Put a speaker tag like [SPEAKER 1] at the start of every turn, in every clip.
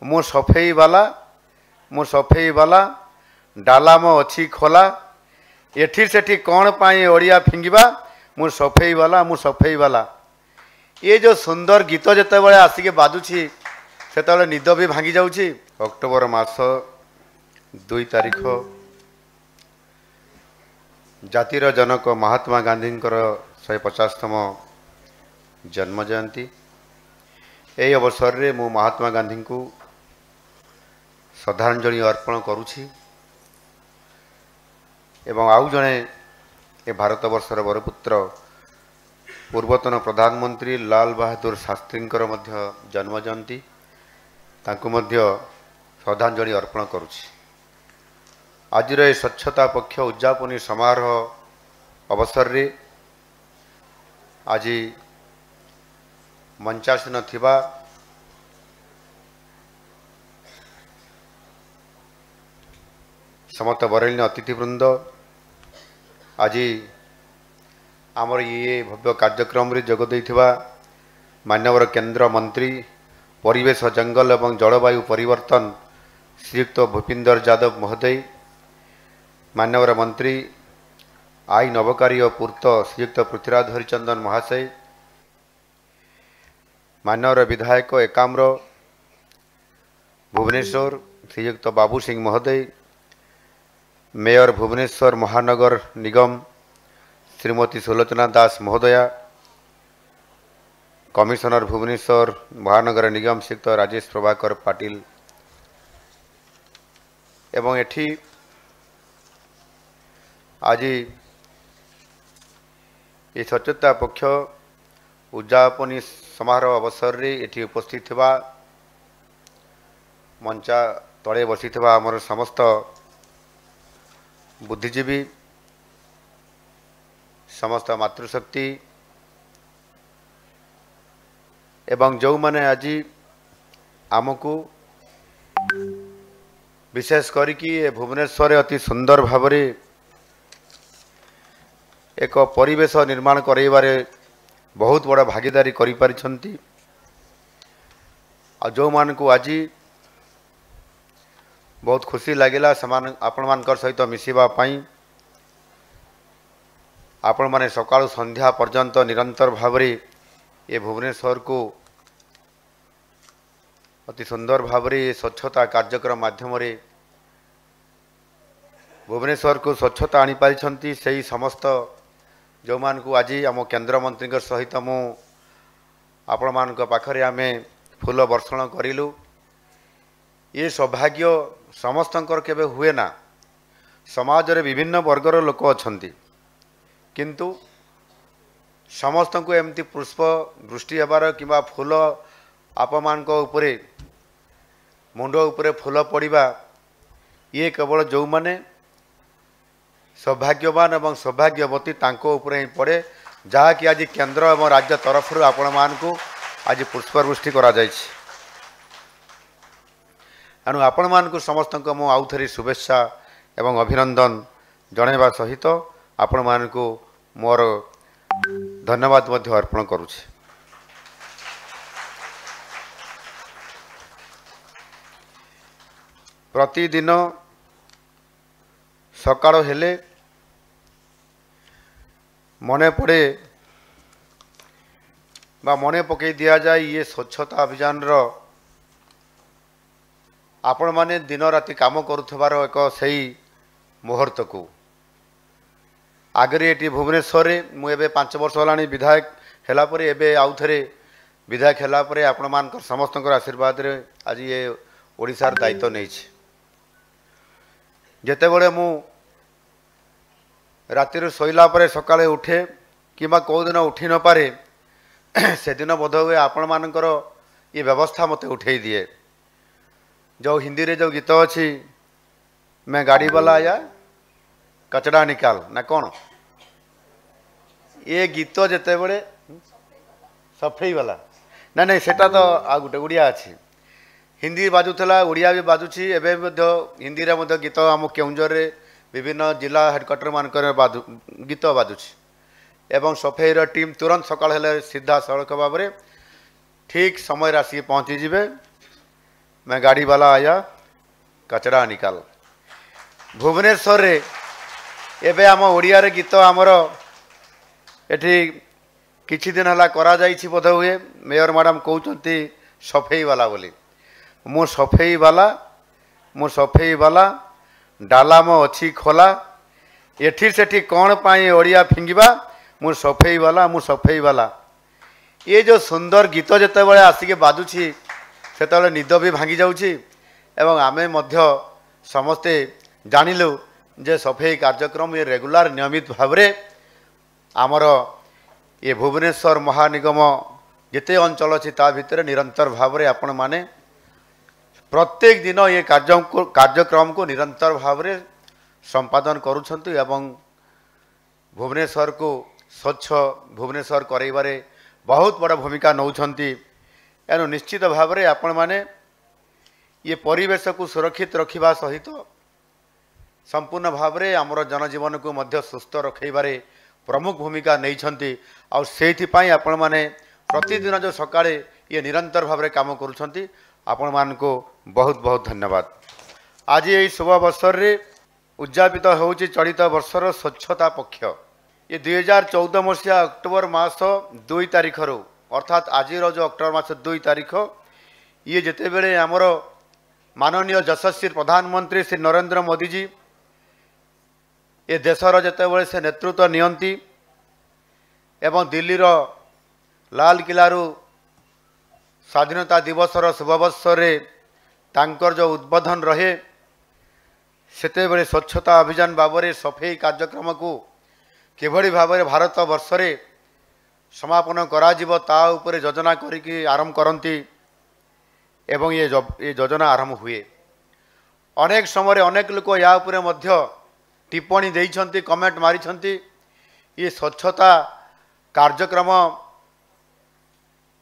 [SPEAKER 1] मु सफेई वाला डाला मो अच्छी खोला एठी सेठी कौन पाई ओडिया फिंगिबा मु सफेई वाला ये जो सुंदर गीत जिते बड़े आसिके बाजुची से निद भी भांगी जाऊँगी। अक्टोबर मास 2 तारिख जातिर जनक महात्मा गांधी 150तम जन्म जयंती। यही अवसर रे मु महात्मा गांधी को श्रद्धांजलि अर्पण करुछि एवं आउ जड़े ए भारत वर्षर वरपुत्र पूर्वतन प्रधानमंत्री लाल बहादुर शास्त्री जन्म जयंती तांको मध्य श्रद्धांजलि अर्पण करुछि। आज स्वच्छता पक्ष उद्यापनी समारोह अवसर रे आज मंचासीन थिबा समस्त बरेली अतिथिवृंद आज आमर ये भव्य कार्यक्रम रे जोग देइथिबा माननीय केंद्र मंत्री परिवेश जंगल एवं जलवायु परिवर्तन श्रीयुक्त भूपिंदर यादव महोदय, माननीय मंत्री आईन अबकारी और पूर्त श्रीयुक्त पृथ्वीराज हरिचंदन महाशय, माननीय विधायक एकाम्र भुवनेश्वर श्रीयुक्त बाबू सिंह महोदय, मेयर भुवनेश्वर महानगर निगम श्रीमती सुलोचना दास महोदया, कमिशनर भुवनेश्वर महानगर निगम श्रीयुक्त राजेश प्रभाकर पाटिल एवं एठी आज ये स्वच्छता पक्ष उद्यापनी समारोह अवसर रे एठी उपस्थित थिबा मंचा तले बसी थिबा हमर समस्त बुद्धिजीवी समस्त मातृशक्ति एवं जो माने आज आमको विशेष करिकी भुवनेश्वर अति सुंदर भाव एक परिवेश निर्माण करैबारे बहुत बड़ा भागीदारी करि परिछंती। आ जो मान को आज बहुत खुशी लगिला समान आपण मानकर सहित मिसिबा पई आपण माने सकाळु संध्या पर्यंत निरंतर भाव ये भुवनेश्वर को अति सुंदर भाव स्वच्छता कार्यक्रम माध्यम रे भुवनेश्वर को स्वच्छता आनी पारिछंती। सही समस्त जो मान को आज आम केंद्र मंत्री सहित मु आपण मान पाखरे आमे फूल वर्षण करिलु। ये सौभाग्य समस्तंकर केबे हुए ना। समाज रे विभिन्न वर्गर लोक अछंती किंतु समस्त को एमती पुष्प वृष्टि हेबार किंबा फूल आपण उपरे मुंड उपरे फूल पड़िबा ये केवल जो माने सौभाग्यवान एवं सौभाग्यवती तांको उपरे ही पड़े जहाँकि आज केंद्र एवं राज्य तरफ आपण मानकु आज पुष्पवृष्टि करा जायछि। एणु आपण मानकु समस्त मु आउ थरी शुभेच्छा एवं अभिनंदन जणाइबा सहित आपण मानकु मोर धन्यवाद मध्य अर्पण करुछि। प्रतिदिन सकाळ हेले मने पड़े बा मने पकई दिया जाए ये स्वच्छता अभियान रो आपण माने दिन राति काम करुथबार एक सही मुहूर्त को आगरे एटी भुवनेश्वर मु एबे 5 वर्ष होलानी विधायक हेला परे एबे आउ थरे विधायक हेला परे आपण मान समस्त आशीर्वाद रे आज ये ओडिसार दायित्व नहीं छे। जेते बड़े मु रातिर शोला परे सकाळे उठे किंबा कौ दिन उठी न पारे से दिन बोध हुए आपण मानकर ये व्यवस्था मते उठे दिए। जो हिंदी रे जो गीत अच्छी मैं गाड़ी वाला आया कचड़ा निकाल ना कौन ये गीत जेते बड़े सफेई वाला ना नहीं सेटा तो आ गोटे उड़िया अच्छी हिंदी बाजुला उड़िया भी बाजुची एवं हिंदी रे गीत आम केउंझर रे विभिन्न जिला हेडक्वार्टर मानक गीत बाजुची एवं सफेईर टीम तुरंत सकाळ हेले सीधा सड़क भाव में ठीक समय आसिक पहुँची जिवे मैं गाड़ी वाला आया कचरा निकाल भुवनेश्वर रे एबे आम ओडिया रे गीत आमर एठी किछि दिन हला करा जाइछि बोध हुए मेयर मैडम कहउचंती सफेई वाला बोली मु सफेई वाला डाला मो अछि खोला एठी सेठी कौन पाई ओडिया फिंगिबा मु सफेई वाला ये जो सुंदर गीत जिते बड़े आसिक बाजुछि सेतबेले निद भी भांगी जाउछि एवं आमे मध्य समस्ते जानिलु जे सफेई कार्यक्रम ये रेगुलर नियमित भावरे आमर ये भुवनेश्वर महानिगम जिते अंचल अच्छी ता भितर निरंतर भावरे आपण माने प्रत्येक दिन ये कार्यक्रम को निरंतर भावरे संपादन करुछंतु एवं भुवनेश्वर को स्वच्छ भुवनेश्वर करैबारे बहुत बड़ भूमिका नौछंती एनु निश्चित भावरे आपण माने ये परिवेश को सुरक्षित रखिबा सहित संपूर्ण भावरे आमर जनजीवन को मध्य सुस्थ रखैबारे प्रमुख भूमिका नैछंती आ सेथि पई आपण माने प्रतिदिन जो सकाळे ये निरंतर भावरे काम करुछंती आपण मान को बहुत बहुत धन्यवाद। आज यही शुभ अवसर रे उद्यापित होउछि चलित वर्षर स्वच्छता पक्ष ये 2014 मसीहा अक्टोबर मास 2 तारिख रो अर्थात आज जो अक्टोबर मास 2 तारिख ये जिते बेले आमर माननीय यशस्वी प्रधानमंत्री श्री नरेंद्र मोदी जी ये देशर जिते बड़े से नेतृत्व नियंती एवं दिल्ली रो लाल किलारू स्वाधीनता दिवसर शुभवर्षर तांकर जो उद्बोधन रहे सेते बड़े स्वच्छता अभियान बाबरे सफेई कार्यक्रम को किभଳି भाବରେ भारत वर्षरे समापन कराजिबो ता उपरे योजना करिकी आरंभ करंती एवं ये योजना आरंभ हुए अनेक समय अनेक लोक या उपरे मध्य टिप्पणी देइछंती कमेंट मारिछंती ये स्वच्छता कार्यक्रम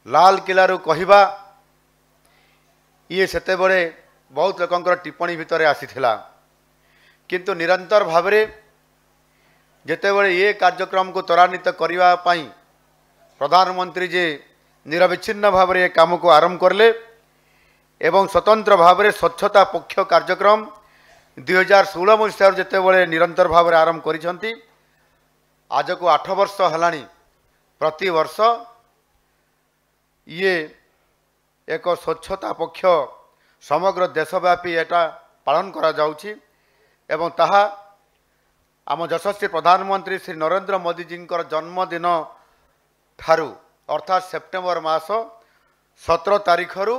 [SPEAKER 1] लाल किलारू कहिबा ये सेते बड़े बहुत लोकंकर टिप्पणी भितरे आसीथिला किंतु निरंतर भावरे जेतेबेले ये कार्यक्रम को त्वरान्वित करने पाई प्रधानमंत्री जी निरविच्छिन्न भाव में काम को आरंभ करले एवं स्वतंत्र भाव में स्वच्छता पक्ष कार्यक्रम 2016 मसीह जेतेबेले निरंतर भाव में आरंभ करिसंती आज को 8 वर्ष हलानी प्रति वर्ष ये एक स्वच्छता पक्ष समग्र देशव्यापी एटा पालन करा जाउछि एवं ताहा आम यशस्वी प्रधानमंत्री श्री नरेंद्र मोदी जी जन्मदिन ठारू अर्थात सेप्टेम्बर मास 17 तारिख रु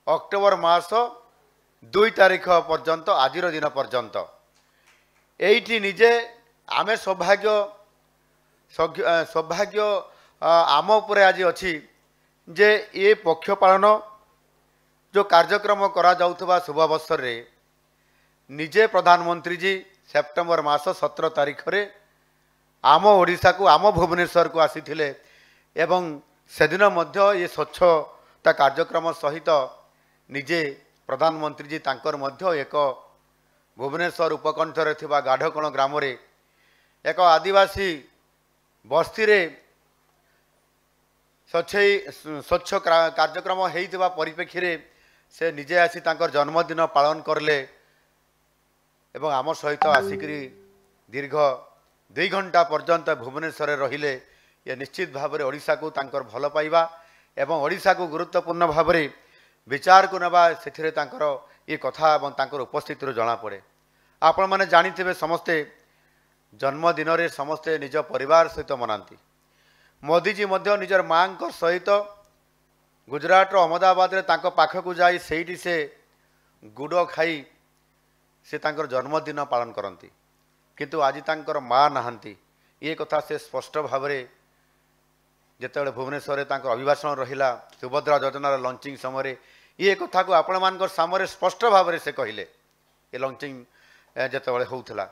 [SPEAKER 1] अक्टोबर मास 2 तारिख पर्यंत आज दिन पर्यंत एठी निजे आमे सौभाग्य आम उपरे आज अच्छी जे ये पक्ष पालन जो कार्यक्रम करा जाउथबा शुभ अवसर रे निजे प्रधानमंत्री जी सेप्टेम्बर मास 17 तारिख रे आम ओडिशा को आम भुवनेश्वर को आसीथिले एवं सेदिन मध्य ये स्वच्छता कार्यक्रम सहित निजे प्रधानमंत्री जी तांकर मध्य एक भुवनेश्वर उपकंठ रे थिबा गाढ़कोण ग्राम रे एक आदिवासी बस्ती रे स्वच्छ कार्यक्रम हेइथिबा परिप्रेक्षी रे से निजे आसी तांकर जन्मदिन पालन करले एवं आम सहित आसिकी दीर्घ 2 घंटा पर्यंत भुवनेश्वर रहिले ये निश्चित भाव में ओडिशा को तांकर भल पाइबा एवं ओडिशा को गुरुत्वपूर्ण भाव में विचार को नवा से तांकर ये कथा एवं तांकर उपस्थित जना पड़े आपण माने जानिथिबे समस्ते जन्मदिन रे समस्ते निज परिवार सहित मनाती मोदीजी मध्य निजर माँ सहित गुजरात अहमदाबाद रे तांको पाखकु जाई सेठी से गुड़ खाई से तांकर जन्मदिन पालन करती किंतु आज तांकर माँ नहांती ये कथा से स्पष्ट भाव में जितेबाला भुवनेश्वर तांकर अभिभाषण रहिला सुभद्रा योजनार लॉन्चिंग समय ये कथा को आपण मान सामने स्पष्ट भाव में से कहले ये लॉन्चिंग जितेबाला होउथला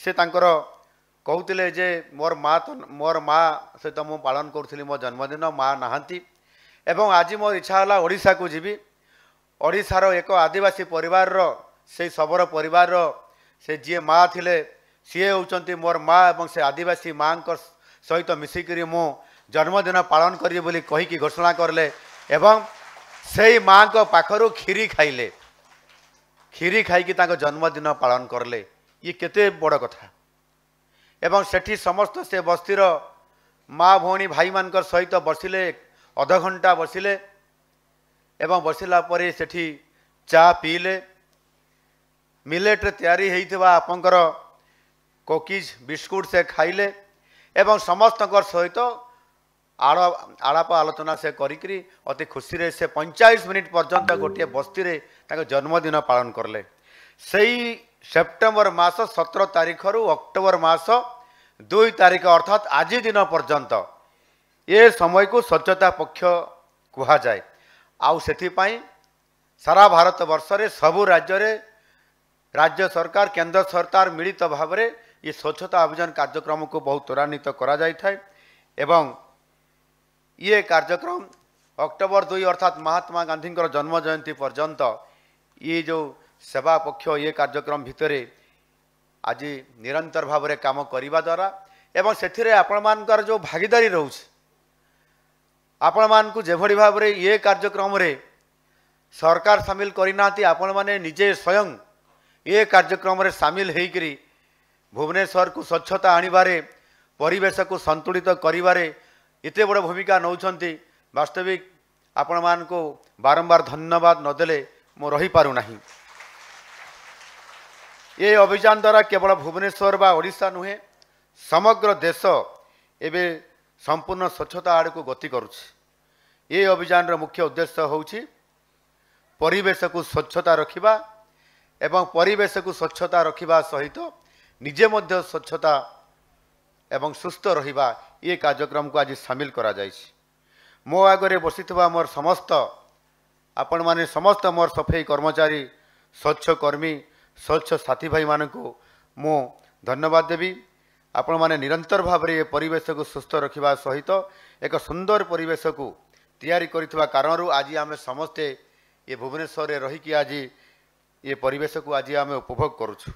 [SPEAKER 1] से तांकर कहते जे मोर माँ सहित मु पालन करुली मो जन्मदिन माँ नहांती एवं आज मोर इच्छा है ओडिशा को जीवी ओडिशार एक आदिवासी परिवार से सबर परिवार से जी माँ थिले सी होती मोर माँ एवं से आदिवासी माँ सहित मिसिकी मो जन्मदिन पालन करी बोली कहीकि घोषणा करले एवं से माँ को पाखरु खीरी खाइले खीरी खाई जन्मदिन पालन करले ये केते बड़ कथा एवं सेठी समस्त से बस्तीर माँ भौणी भाई मान सहित बसिले अध घंटा बसिले एवं बसिला परे सेठी चा पीले मिलेट तैयारी होइथिबा आपनकर कुकीज बिस्कुट से खाइले एवं समस्त सहित आलाप आलोचना से करी अति खुशी रे से 45 मिनिट पर्यंत गोटे बस्ती रे जन्मदिन पालन करले सही सेप्टेम्बर मास 17 तारीख रु अक्टोबर मास 2 तारीख अर्थात आज दिन पर्यंत ये समय को स्वच्छता पक्ष कहा जाए आउ सेथिपाई सारा भारत वर्ष रे सबु राज्य सरकार केंद्र सरकार मिलित भाव में ये स्वच्छता अभियान कार्यक्रम को बहुत त्वरान्वित करा जाय थाए एवं ये कार्यक्रम अक्टोबर 2 अर्थात महात्मा गांधी जन्म जयंती पर्यंत ये जो सेवा पक्ष ये कार्यक्रम भितर आज निरंतर भाव में काम करने द्वारा एवं से आपण मानकर जो भागीदारी रोचे आपण मान को जेभली भाव में ये कार्यक्रम रे सरकार सामिल करना आपण माने निजे स्वयं ये कार्यक्रम रे सामिल होकरी भुवनेश्वर को स्वच्छता आनिबारे परिवेश को संतुलित करिबारे इते बड़ भूमिका नौछंती वास्तविक आपण मान को बारंबार धन्यवाद नदेले मो रही पारु नाही। ये अभियान द्वारा केवल भुवनेश्वर बा ओडिशा नुहे समग्र देश एबे संपूर्ण स्वच्छता आड़ को गति करुछि। ये अभियान रो मुख्य उद्देश्य होछि परिवेश को स्वच्छता रखिबा एवं परिवेश को स्वच्छता रखिबा सहित निजे मध्य स्वच्छता एवं सुस्थ रहिबा ये कार्यक्रम को आज सामिल करा जायछि। मो आगरे बसिथिबा मोर समस्त आपण माने समस्त मोर सफाई कर्मचारी स्वच्छ कर्मी स्वच्छ साथी भाई मान को मो धन्यवाद देवी। आपण माने निरंतर भाव में ये परिवेश को सुस्थ रखिबा सहित एक सुंदर परिवेश को तैयारी करिथिबा कारणरू आज आम समस्ते ये भुवनेश्वर रही आज ये परिवेश को आज आम उपभोग करुछु।